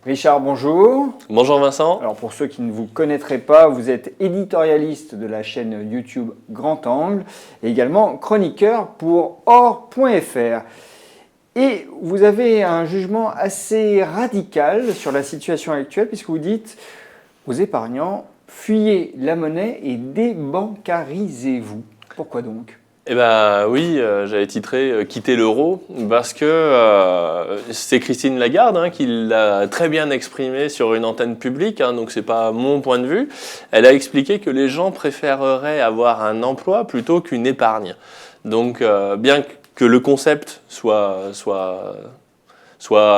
Richard, bonjour. Bonjour Vincent. Alors pour ceux qui ne vous connaîtraient pas, vous êtes éditorialiste de la chaîne YouTube Grand Angle et également chroniqueur pour Or.fr. Et vous avez un jugement assez radical sur la situation actuelle puisque vous dites aux épargnants, fuyez la monnaie et débancarisez-vous. Pourquoi donc ? Eh ben oui, j'avais titré Quitter l'euro parce que c'est Christine Lagarde qui l'a très bien exprimé sur une antenne publique, donc c'est pas mon point de vue. Elle a expliqué que les gens préféreraient avoir un emploi plutôt qu'une épargne. Donc bien que le concept soit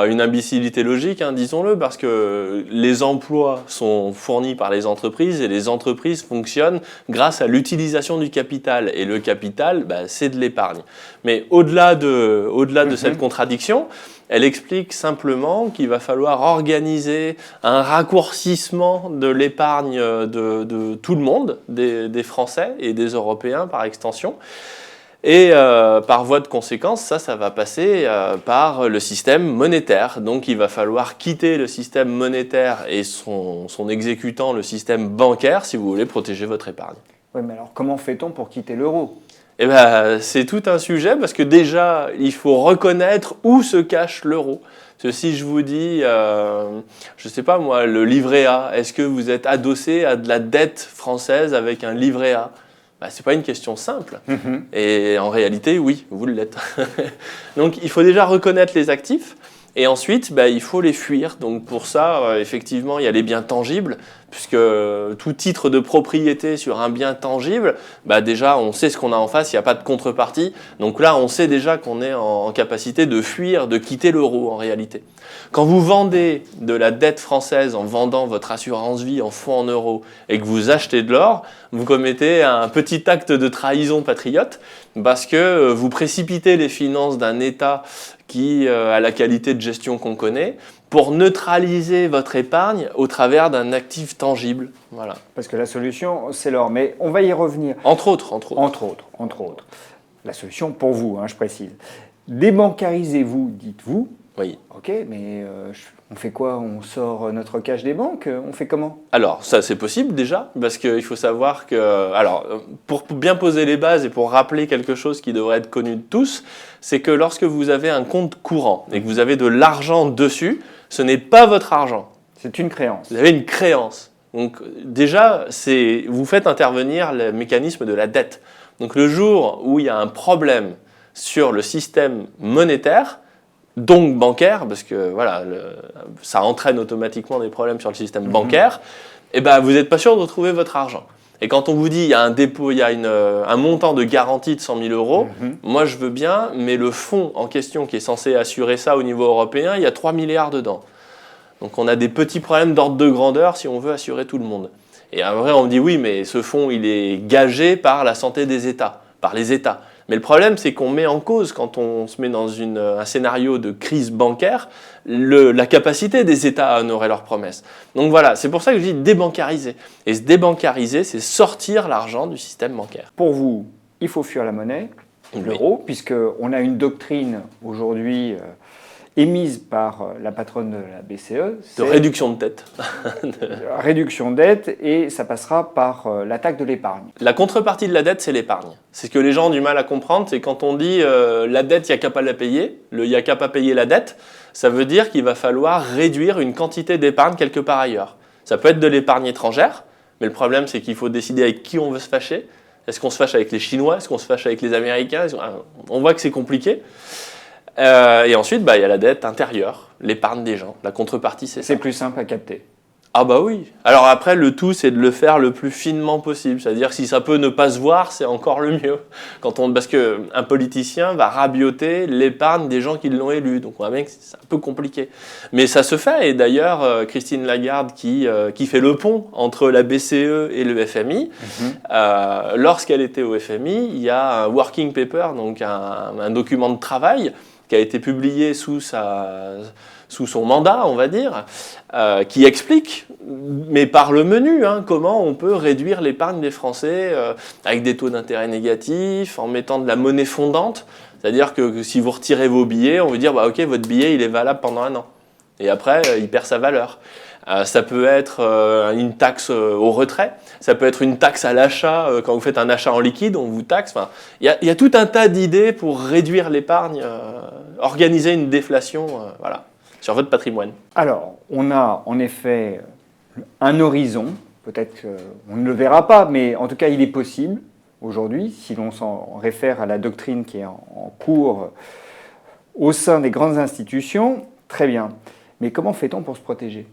une imbécilité logique, disons-le, parce que les emplois sont fournis par les entreprises et les entreprises fonctionnent grâce à l'utilisation du capital. Et le capital, c'est de l'épargne. Mais au-delà de cette contradiction, elle explique simplement qu'il va falloir organiser un raccourcissement de l'épargne de tout le monde, des Français et des Européens par extension. Et par voie de conséquence, ça va passer par le système monétaire. Donc il va falloir quitter le système monétaire et son exécutant, le système bancaire, si vous voulez protéger votre épargne. Oui, mais alors comment fait-on pour quitter l'euro ? Eh ben, c'est tout un sujet parce que déjà, il faut reconnaître où se cache l'euro. Parce que si je vous dis, je ne sais pas moi, le livret A, est-ce que vous êtes adossé à de la dette française avec un livret A ? Ce n'est pas une question simple. Et en réalité, oui, vous l'êtes. Donc, il faut déjà reconnaître les actifs. Et ensuite, il faut les fuir. Donc, pour ça, effectivement, il y a les biens tangibles. Puisque tout titre de propriété sur un bien tangible, déjà, on sait ce qu'on a en face, il n'y a pas de contrepartie. Donc là, on sait déjà qu'on est en capacité de fuir, de quitter l'euro en réalité. Quand vous vendez de la dette française en vendant votre assurance vie en fonds en euros et que vous achetez de l'or, vous commettez un petit acte de trahison patriote parce que vous précipitez les finances d'un État qui a la qualité de gestion qu'on connaît pour neutraliser votre épargne au travers d'un actif tangible. Voilà. Parce que la solution, c'est l'or. Mais on va y revenir. Entre autres. La solution pour vous, je précise. Débancarisez-vous, dites-vous. Oui. Ok, mais on fait quoi ? On sort notre cash des banques ? On fait comment ? Alors, ça c'est possible déjà, parce qu'il faut savoir que... Alors, pour bien poser les bases et pour rappeler quelque chose qui devrait être connu de tous, c'est que lorsque vous avez un compte courant et que vous avez de l'argent dessus, ce n'est pas votre argent. C'est une créance. Vous avez une créance. Donc déjà, vous faites intervenir le mécanisme de la dette. Donc le jour où il y a un problème sur le système monétaire, donc bancaire, parce que voilà, ça entraîne automatiquement des problèmes sur le système bancaire, vous n'êtes pas sûr de retrouver votre argent. Et quand on vous dit il y a un dépôt, il y a un montant de garantie de 100 000 euros, moi je veux bien, mais le fonds en question qui est censé assurer ça au niveau européen, il y a 3 milliards dedans. Donc on a des petits problèmes d'ordre de grandeur si on veut assurer tout le monde. Et en vrai, on me dit oui, mais ce fonds il est gagé par la santé des États, par les États. Mais le problème, c'est qu'on met en cause, quand on se met dans un scénario de crise bancaire, la capacité des États à honorer leurs promesses. Donc voilà, c'est pour ça que je dis débancariser. Et se débancariser, c'est sortir l'argent du système bancaire. Pour vous, il faut fuir la monnaie, l'euro, puisqu'on a une doctrine aujourd'hui émise par la patronne de la BCE. De réduction de dette. Réduction de dette, et ça passera par l'attaque de l'épargne. La contrepartie de la dette, c'est l'épargne. C'est ce que les gens ont du mal à comprendre, c'est quand on dit la dette, il n'y a qu'à pas la payer, il n'y a qu'à pas payer la dette, ça veut dire qu'il va falloir réduire une quantité d'épargne quelque part ailleurs. Ça peut être de l'épargne étrangère, mais le problème, c'est qu'il faut décider avec qui on veut se fâcher. Est-ce qu'on se fâche avec les Chinois ? Est-ce qu'on se fâche avec les Américains ? On voit que c'est compliqué. Et ensuite, il y a la dette intérieure, l'épargne des gens. La contrepartie, c'est ça. C'est plus simple à capter. Ah bah oui. Alors après, le tout, c'est de le faire le plus finement possible. C'est-à-dire que si ça peut ne pas se voir, c'est encore le mieux. Parce qu'un politicien va rabioter l'épargne des gens qui l'ont élu. Donc on voit bien que c'est un peu compliqué. Mais ça se fait. Et d'ailleurs, Christine Lagarde, qui fait le pont entre la BCE et le FMI, lorsqu'elle était au FMI, il y a un working paper, donc un document de travail, qui a été publié sous son mandat, on va dire, qui explique, mais par le menu, comment on peut réduire l'épargne des Français avec des taux d'intérêt négatifs, en mettant de la monnaie fondante. C'est-à-dire que si vous retirez vos billets, on veut dire, ok, votre billet, il est valable pendant 1 an. Et après, il perd sa valeur. Ça peut être une taxe au retrait, ça peut être une taxe à l'achat, quand vous faites un achat en liquide, on vous taxe. Enfin, il y a tout un tas d'idées pour réduire l'épargne, organiser une déflation voilà, sur votre patrimoine. Alors, on a en effet un horizon, peut-être qu'on ne le verra pas, mais en tout cas, il est possible aujourd'hui, si l'on s'en réfère à la doctrine qui est en cours au sein des grandes institutions. Très bien. Mais comment fait-on pour se protéger ?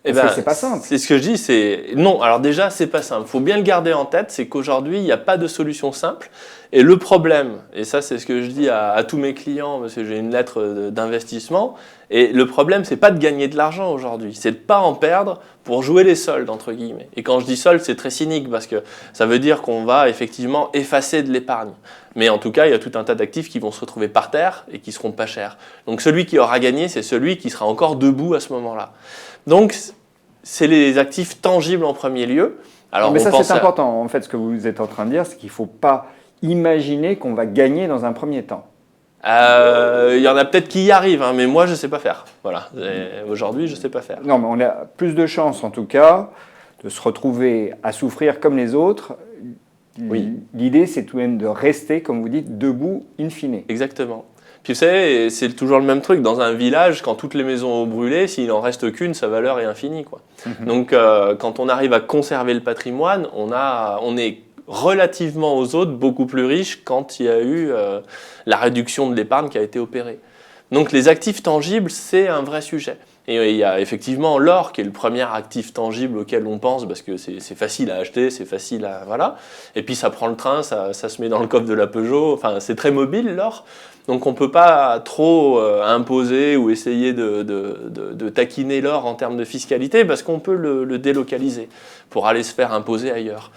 Parce que c'est pas simple. C'est ce que je dis, c'est non. Alors déjà, c'est pas simple. Il faut bien le garder en tête, c'est qu'aujourd'hui, il n'y a pas de solution simple. Et le problème, et ça c'est ce que je dis à tous mes clients, parce que j'ai une lettre d'investissement, et le problème, c'est pas de gagner de l'argent aujourd'hui, c'est de pas en perdre pour jouer les soldes, entre guillemets. Et quand je dis soldes, c'est très cynique, parce que ça veut dire qu'on va effectivement effacer de l'épargne. Mais en tout cas, il y a tout un tas d'actifs qui vont se retrouver par terre et qui seront pas chers. Donc celui qui aura gagné, c'est celui qui sera encore debout à ce moment-là. Donc, c'est les actifs tangibles en premier lieu. Alors, mais ça, c'est important. En fait, ce que vous êtes en train de dire, c'est qu'il ne faut pas imaginer qu'on va gagner dans un premier temps. Il y en a peut-être qui y arrivent, hein, mais moi, je ne sais pas faire. Voilà. Aujourd'hui, je ne sais pas faire. Non, mais on a plus de chances, en tout cas, de se retrouver à souffrir comme les autres. Oui. L'idée, c'est tout de même de rester, comme vous dites, debout in fine. Exactement. Puis vous savez, c'est toujours le même truc. Dans un village, quand toutes les maisons ont brûlé, s'il n'en reste qu'une, sa valeur est infinie, quoi. Donc, quand on arrive à conserver le patrimoine, on est relativement aux autres beaucoup plus riche quand il y a eu la réduction de l'épargne qui a été opérée. Donc, les actifs tangibles, c'est un vrai sujet. Et il y a effectivement l'or qui est le premier actif tangible auquel on pense parce que c'est facile à acheter, c'est facile à... Voilà. Et puis ça prend le train, ça se met dans le coffre de la Peugeot. Enfin, c'est très mobile l'or. Donc on ne peut pas trop imposer ou essayer de taquiner l'or en termes de fiscalité parce qu'on peut le délocaliser pour aller se faire imposer ailleurs.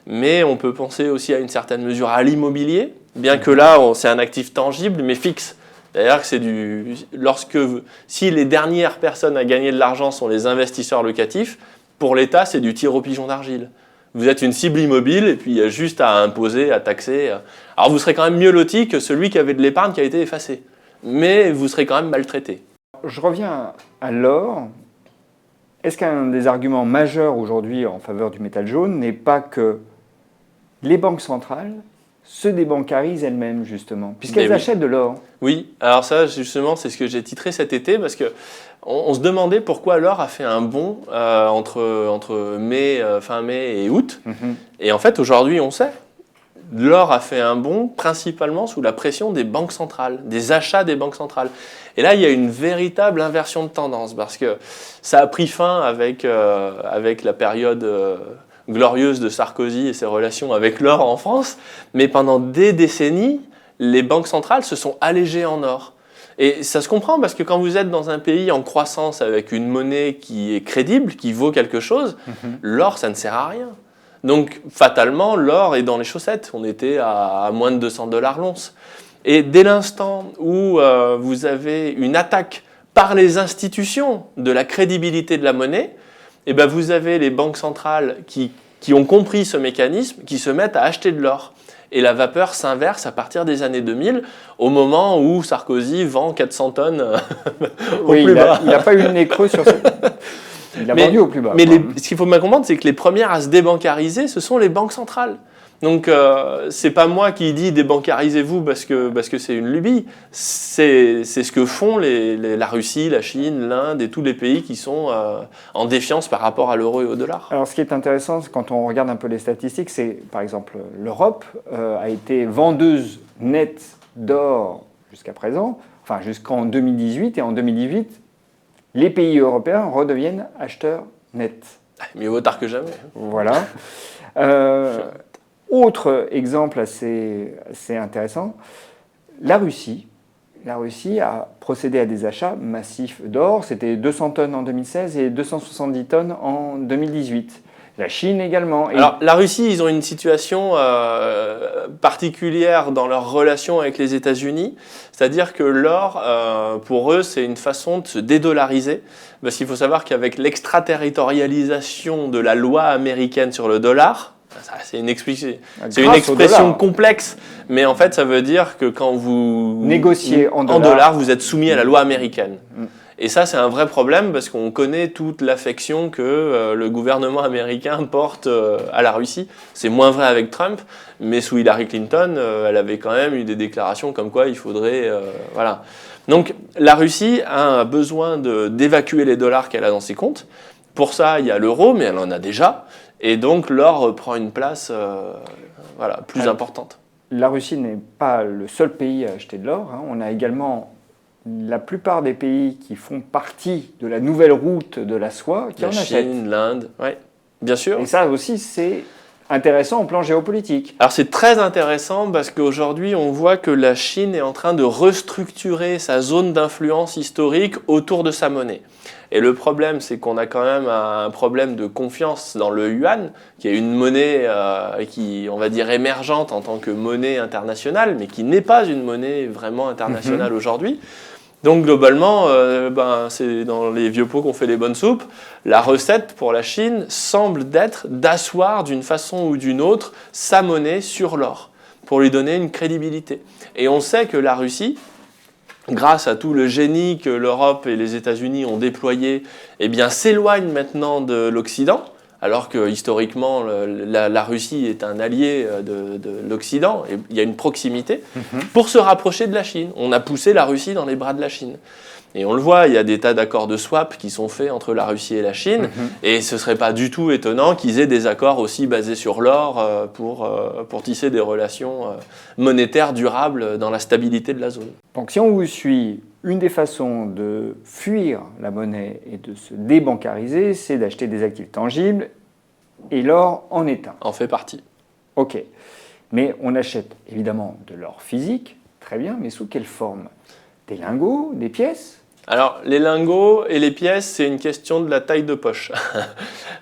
Mais on peut penser aussi à une certaine mesure à l'immobilier, bien que là c'est un actif tangible mais fixe. D'ailleurs, si les dernières personnes à gagner de l'argent sont les investisseurs locatifs, pour l'État, c'est du tir au pigeon d'argile. Vous êtes une cible immobile et puis il y a juste à imposer, à taxer. Alors vous serez quand même mieux loti que celui qui avait de l'épargne qui a été effacé. Mais vous serez quand même maltraité. Je reviens à l'or. Est-ce qu'un des arguments majeurs aujourd'hui en faveur du métal jaune n'est pas que les banques centrales se débancarisent elles-mêmes, justement, puisqu'elles achètent de l'or? Oui, alors ça, justement, c'est ce que j'ai titré cet été, parce qu'on se demandait pourquoi l'or a fait un bond entre fin mai et août. Et en fait, aujourd'hui, on sait. L'or a fait un bond principalement sous la pression des banques centrales, des achats des banques centrales. Et là, il y a une véritable inversion de tendance, parce que ça a pris fin avec la période... glorieuse de Sarkozy et ses relations avec l'or en France, mais pendant des décennies, les banques centrales se sont allégées en or. Et ça se comprend parce que quand vous êtes dans un pays en croissance avec une monnaie qui est crédible, qui vaut quelque chose, l'or, ça ne sert à rien. Donc, fatalement, l'or est dans les chaussettes. On était à moins de $200 l'once. Et dès l'instant où vous avez une attaque par les institutions de la crédibilité de la monnaie, eh ben vous avez les banques centrales qui ont compris ce mécanisme, qui se mettent à acheter de l'or. Et la vapeur s'inverse à partir des années 2000, au moment où Sarkozy vend 400 tonnes au plus bas. Il n'a pas eu le nez creux sur ça. Il a vendu au plus bas. Mais ce qu'il faut bien comprendre, c'est que les premières à se débancariser, ce sont les banques centrales. Donc, c'est pas moi qui dis débancarisez-vous parce que c'est une lubie. C'est ce que font la Russie, la Chine, l'Inde et tous les pays qui sont en défiance par rapport à l'euro et au dollar. Alors, ce qui est intéressant, quand on regarde un peu les statistiques, c'est par exemple l'Europe a été vendeuse nette d'or jusqu'à présent, enfin jusqu'en 2018, et en 2018, les pays européens redeviennent acheteurs nets. Mieux vaut tard que jamais. Voilà. Autre exemple assez intéressant, la Russie a procédé à des achats massifs d'or. C'était 200 tonnes en 2016 et 270 tonnes en 2018. La Chine également. Alors, la Russie, ils ont une situation particulière dans leur relation avec les États-Unis. C'est-à-dire que l'or, pour eux, c'est une façon de se dédollariser. Parce qu'il faut savoir qu'avec l'extraterritorialisation de la loi américaine sur le dollar, c'est une expression complexe, mais en fait, ça veut dire que quand vous négociez en dollars, vous êtes soumis à la loi américaine. Et ça, c'est un vrai problème parce qu'on connaît toute l'affection que le gouvernement américain porte à la Russie. C'est moins vrai avec Trump, mais sous Hillary Clinton, elle avait quand même eu des déclarations comme quoi il faudrait... voilà. Donc la Russie a besoin d'évacuer les dollars qu'elle a dans ses comptes. Pour ça, il y a l'euro, mais elle en a déjà. Et donc l'or prend une place plus importante. La Russie n'est pas le seul pays à acheter de l'or. On a également la plupart des pays qui font partie de la nouvelle route de la soie qui en achètent. La Chine, l'Inde, oui, bien sûr. Et ça aussi, c'est intéressant au plan géopolitique. Alors c'est très intéressant parce qu'aujourd'hui, on voit que la Chine est en train de restructurer sa zone d'influence historique autour de sa monnaie. Et le problème, c'est qu'on a quand même un problème de confiance dans le yuan, qui est une monnaie qui, on va dire, émergente en tant que monnaie internationale, mais qui n'est pas une monnaie vraiment internationale aujourd'hui. Donc globalement, c'est dans les vieux pots qu'on fait les bonnes soupes. La recette pour la Chine semble d'être d'asseoir d'une façon ou d'une autre sa monnaie sur l'or, pour lui donner une crédibilité. Et on sait que la Russie, grâce à tout le génie que l'Europe et les États-Unis ont déployé, s'éloigne maintenant de l'Occident, alors que historiquement, la Russie est un allié de l'Occident, et il y a une proximité, pour se rapprocher de la Chine. On a poussé la Russie dans les bras de la Chine. Et on le voit, il y a des tas d'accords de swap qui sont faits entre la Russie et la Chine, et ce ne serait pas du tout étonnant qu'ils aient des accords aussi basés sur l'or pour tisser des relations monétaires durables dans la stabilité de la zone. Donc si on vous suit, une des façons de fuir la monnaie et de se débancariser, c'est d'acheter des actifs tangibles, et l'or en est un. En fait partie. Ok, mais on achète évidemment de l'or physique, très bien, mais sous quelle forme? Des lingots, des pièces? Alors, les lingots et les pièces, c'est une question de la taille de poche.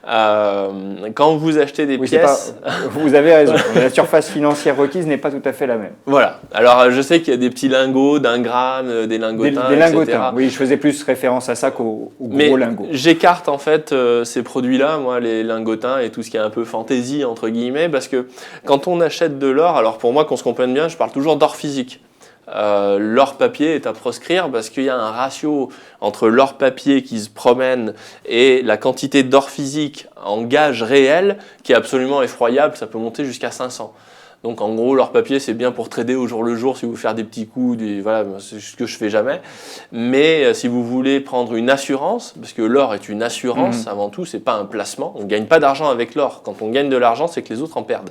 Quand vous achetez des pièces... Vous avez raison, la surface financière requise n'est pas tout à fait la même. Voilà. Alors, je sais qu'il y a des petits lingots d'1 gramme, des lingotins, des lingotins, etc. Oui, je faisais plus référence à ça qu'aux gros lingots. J'écarte en fait ces produits-là, moi, les lingotins et tout ce qui est un peu fantaisie, entre guillemets, parce que quand on achète de l'or, alors pour moi, qu'on se comprenne bien, je parle toujours d'or physique. L'or papier est à proscrire parce qu'il y a un ratio entre l'or papier qui se promène et la quantité d'or physique en gage réel qui est absolument effroyable, ça peut monter jusqu'à 500. Donc en gros, l'or papier, c'est bien pour trader au jour le jour si vous voulez faire des petits coups, voilà, c'est ce que je fais jamais. Mais si vous voulez prendre une assurance, parce que l'or est une assurance avant tout, c'est pas un placement, on ne gagne pas d'argent avec l'or. Quand on gagne de l'argent, c'est que les autres en perdent.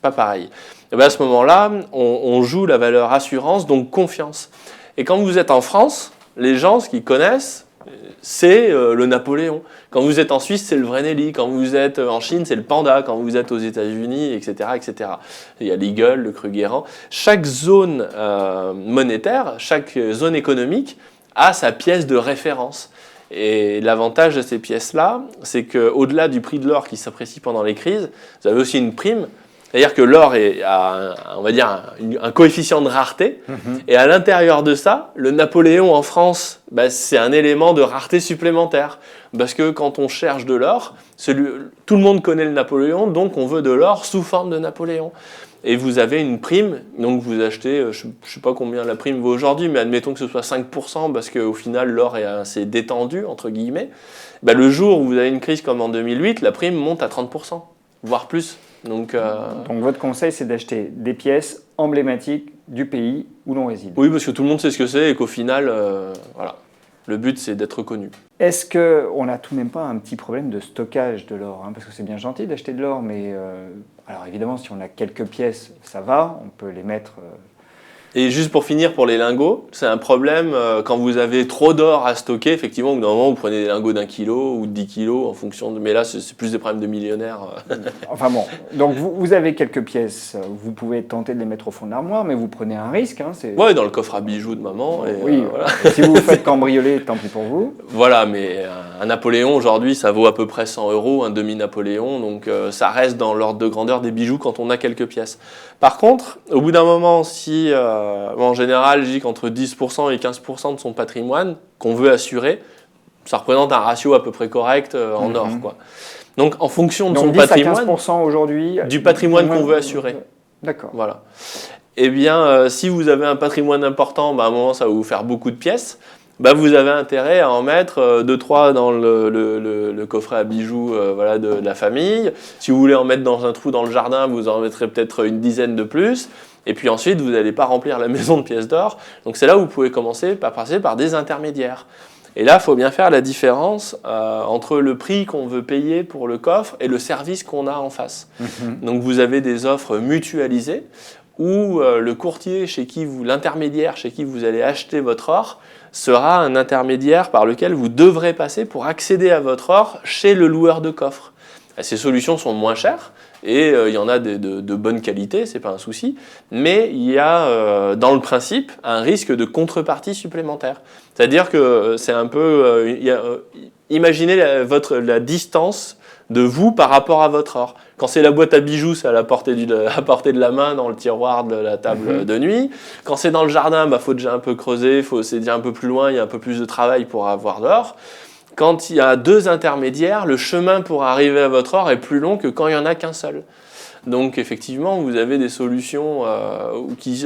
Pas pareil. Et à ce moment-là, on joue la valeur assurance, donc confiance. Et quand vous êtes en France, les gens, ce qu'ils connaissent, c'est le Napoléon. Quand vous êtes en Suisse, c'est le vrai Nelly. Quand vous êtes en Chine, c'est le panda. Quand vous êtes aux États-Unis, etc., etc. Il y a l'Eagle, le Krugerrand. Chaque zone monétaire, chaque zone économique a sa pièce de référence. Et l'avantage de ces pièces-là, c'est qu'au-delà du prix de l'or qui s'apprécie pendant les crises, vous avez aussi une prime. C'est-à-dire que l'or a, on va dire, un coefficient de rareté. Et à l'intérieur de ça, le Napoléon en France, c'est un élément de rareté supplémentaire. Parce que quand on cherche de l'or, tout le monde connaît le Napoléon, donc on veut de l'or sous forme de Napoléon. Et vous avez une prime, donc vous achetez, je ne sais pas combien la prime vaut aujourd'hui, mais admettons que ce soit 5%, parce qu'au final, l'or est assez détendu, entre guillemets. Le jour où vous avez une crise comme en 2008, la prime monte à 30%, voire plus. Donc votre conseil, c'est d'acheter des pièces emblématiques du pays où l'on réside. Oui, parce que tout le monde sait ce que c'est et qu'au final, voilà, le but, c'est d'être reconnu. Est-ce qu'on n'a tout de même pas un petit problème de stockage de l'or, parce que c'est bien gentil d'acheter de l'or, mais alors évidemment, si on a quelques pièces, ça va, on peut les mettre... Et juste pour finir, pour les lingots, c'est un problème quand vous avez trop d'or à stocker. Effectivement, au bout d'un moment, vous prenez des lingots d'1 kilo ou de 10 kilos en fonction de... Mais là, c'est plus des problèmes de millionnaires. Enfin bon, donc vous avez quelques pièces, vous pouvez tenter de les mettre au fond de l'armoire, mais vous prenez un risque. Oui, dans le coffre à bijoux de maman. Et, oui, voilà. Si vous vous faites cambrioler, tant pis pour vous. Voilà, mais un Napoléon, aujourd'hui, ça vaut à peu près 100 €, un demi-Napoléon. Donc ça reste dans l'ordre de grandeur des bijoux quand on a quelques pièces. Par contre, au bout d'un moment, si... en général, je dis qu'entre 10% et 15% de son patrimoine qu'on veut assurer, ça représente un ratio à peu près correct en or, quoi. Donc, en fonction de son patrimoine, 15% aujourd'hui, du patrimoine qu'on veut assurer. D'accord. Voilà. Eh bien, si vous avez un patrimoine important, à un moment, ça va vous faire beaucoup de pièces. vous avez intérêt à en mettre 2-3 dans le coffret à bijoux voilà, de la famille. Si vous voulez en mettre dans un trou dans le jardin, vous en mettrez peut-être une dizaine de plus. Et puis ensuite, vous n'allez pas remplir la maison de pièces d'or. Donc c'est là où vous pouvez commencer par passer par des intermédiaires. Et là, il faut bien faire la différence entre le prix qu'on veut payer pour le coffre et le service qu'on a en face. Donc vous avez des offres mutualisées où le courtier l'intermédiaire chez qui vous allez acheter votre or sera un intermédiaire par lequel vous devrez passer pour accéder à votre or chez le loueur de coffre. Ces solutions sont moins chères et il y en a de bonne qualité, c'est pas un souci, mais il y a dans le principe un risque de contrepartie supplémentaire. C'est-à-dire que c'est un peu... imaginez la distance de vous par rapport à votre or. Quand c'est la boîte à bijoux, c'est à portée de la main dans le tiroir de la table de nuit. Quand c'est dans le jardin, faut déjà un peu creuser, c'est déjà un peu plus loin, il y a un peu plus de travail pour avoir l'or. Quand il y a 2 intermédiaires, le chemin pour arriver à votre or est plus long que quand il n'y en a qu'un seul. Donc effectivement, vous avez des solutions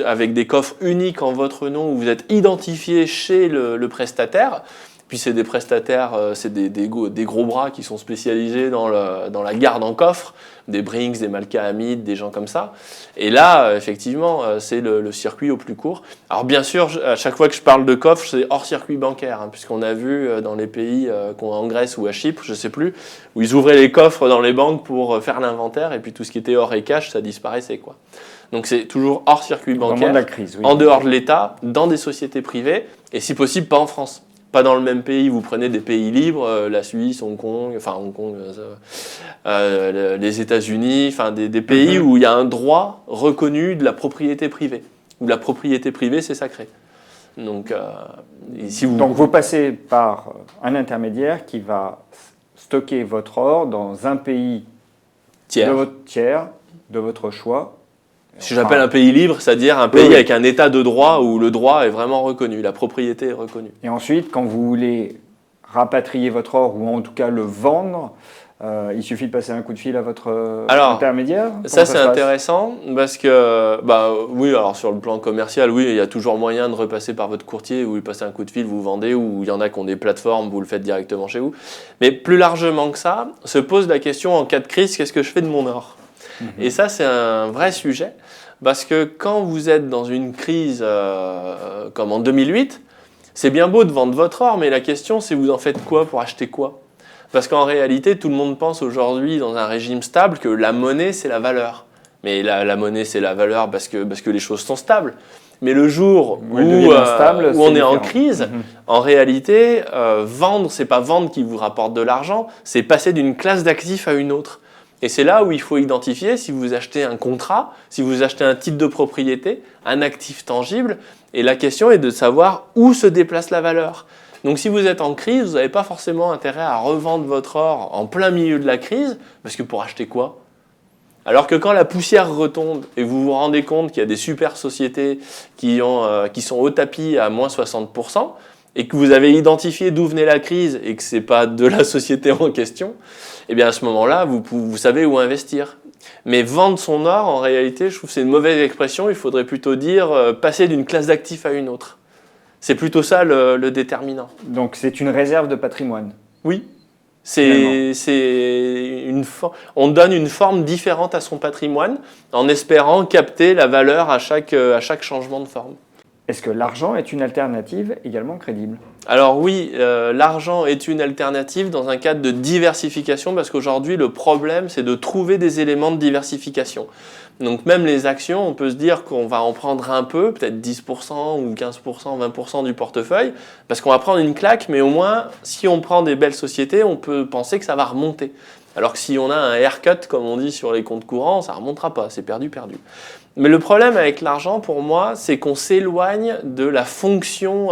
avec des coffres uniques en votre nom où vous êtes identifié chez le prestataire. Puis c'est des prestataires, c'est des gros bras qui sont spécialisés dans la garde en coffre, des Brinks, des Malka Hamid, des gens comme ça. Et là, effectivement, c'est le circuit au plus court. Alors bien sûr, à chaque fois que je parle de coffre, c'est hors circuit bancaire, puisqu'on a vu dans les pays en Grèce ou à Chypre, je ne sais plus, où ils ouvraient les coffres dans les banques pour faire l'inventaire, et puis tout ce qui était or et cash, ça disparaissait, quoi. Donc c'est toujours hors circuit bancaire, la crise, oui. En dehors de l'État, dans des sociétés privées, et si possible pas en France. Pas dans le même pays, vous prenez des pays libres, la Suisse, Hong Kong, les États-Unis, des pays où il y a un droit reconnu de la propriété privée, où la propriété privée c'est sacré. Donc, Donc vous passez par un intermédiaire qui va stocker votre or dans un pays tiers de votre choix. Ce que j'appelle un pays libre, c'est-à-dire un pays avec un état de droit où le droit est vraiment reconnu, la propriété est reconnue. Et ensuite, quand vous voulez rapatrier votre or ou en tout cas le vendre, il suffit de passer un coup de fil à votre intermédiaire. Ça c'est intéressant parce que, oui, alors sur le plan commercial, oui, il y a toujours moyen de repasser par votre courtier, vous lui passez un coup de fil, vous vendez, ou il y en a qui ont des plateformes, vous le faites directement chez vous. Mais plus largement que ça, se pose la question en cas de crise, qu'est-ce que je fais de mon or ? Et ça, c'est un vrai sujet, parce que quand vous êtes dans une crise comme en 2008, c'est bien beau de vendre votre or, mais la question, c'est vous en faites quoi pour acheter quoi ? Parce qu'en réalité, tout le monde pense aujourd'hui, dans un régime stable, que la monnaie, c'est la valeur. Mais la monnaie, c'est la valeur parce que les choses sont stables. Mais le jour où on est en crise, en réalité, vendre, c'est pas vendre qui vous rapporte de l'argent, c'est passer d'une classe d'actifs à une autre. Et c'est là où il faut identifier si vous achetez un contrat, si vous achetez un titre de propriété, un actif tangible. Et la question est de savoir où se déplace la valeur. Donc si vous êtes en crise, vous n'avez pas forcément intérêt à revendre votre or en plein milieu de la crise, parce que pour acheter quoi ? Alors que quand la poussière retombe et vous vous rendez compte qu'il y a des super sociétés qui sont au tapis à moins 60%, et que vous avez identifié d'où venait la crise et que ce n'est pas de la société en question, eh bien à ce moment-là, vous savez où investir. Mais vendre son or, en réalité, je trouve que c'est une mauvaise expression. Il faudrait plutôt dire passer d'une classe d'actifs à une autre. C'est plutôt ça le déterminant. Donc c'est une réserve de patrimoine. Oui. On donne une forme différente à son patrimoine en espérant capter la valeur à chaque changement de forme. Est-ce que l'argent est une alternative également crédible ? Alors oui, l'argent est une alternative dans un cadre de diversification parce qu'aujourd'hui, le problème, c'est de trouver des éléments de diversification. Donc même les actions, on peut se dire qu'on va en prendre un peu, peut-être 10% ou 15%, 20% du portefeuille, parce qu'on va prendre une claque, mais au moins, si on prend des belles sociétés, on peut penser que ça va remonter. Alors que si on a un haircut, comme on dit sur les comptes courants, ça ne remontera pas, c'est perdu. Mais le problème avec l'argent, pour moi, c'est qu'on s'éloigne de la fonction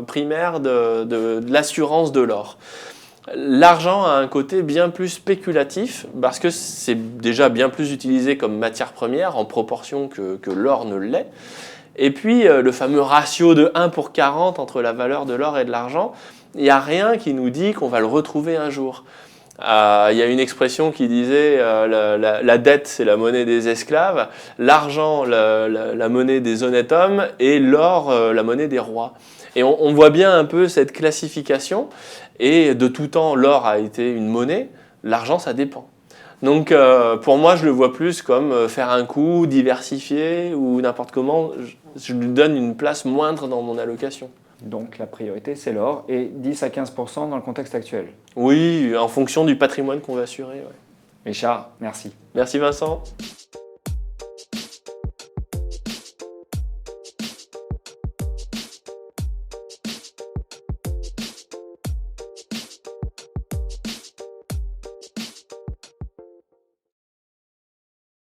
primaire de l'assurance de l'or. L'argent a un côté bien plus spéculatif parce que c'est déjà bien plus utilisé comme matière première en proportion que l'or ne l'est. Et puis, le fameux ratio de 1:40 entre la valeur de l'or et de l'argent, il n'y a rien qui nous dit qu'on va le retrouver un jour. Il y a une expression qui disait la dette, c'est la monnaie des esclaves, l'argent, la monnaie des honnêtes hommes, et l'or, la monnaie des rois. Et on voit bien un peu cette classification, et de tout temps, l'or a été une monnaie, l'argent, ça dépend. Donc pour moi, je le vois plus comme faire un coup, diversifier, ou n'importe comment, je lui donne une place moindre dans mon allocation. Donc la priorité, c'est l'or, et 10 à 15% dans le contexte actuel. Oui, en fonction du patrimoine qu'on va assurer. Ouais. Richard, merci. Merci Vincent.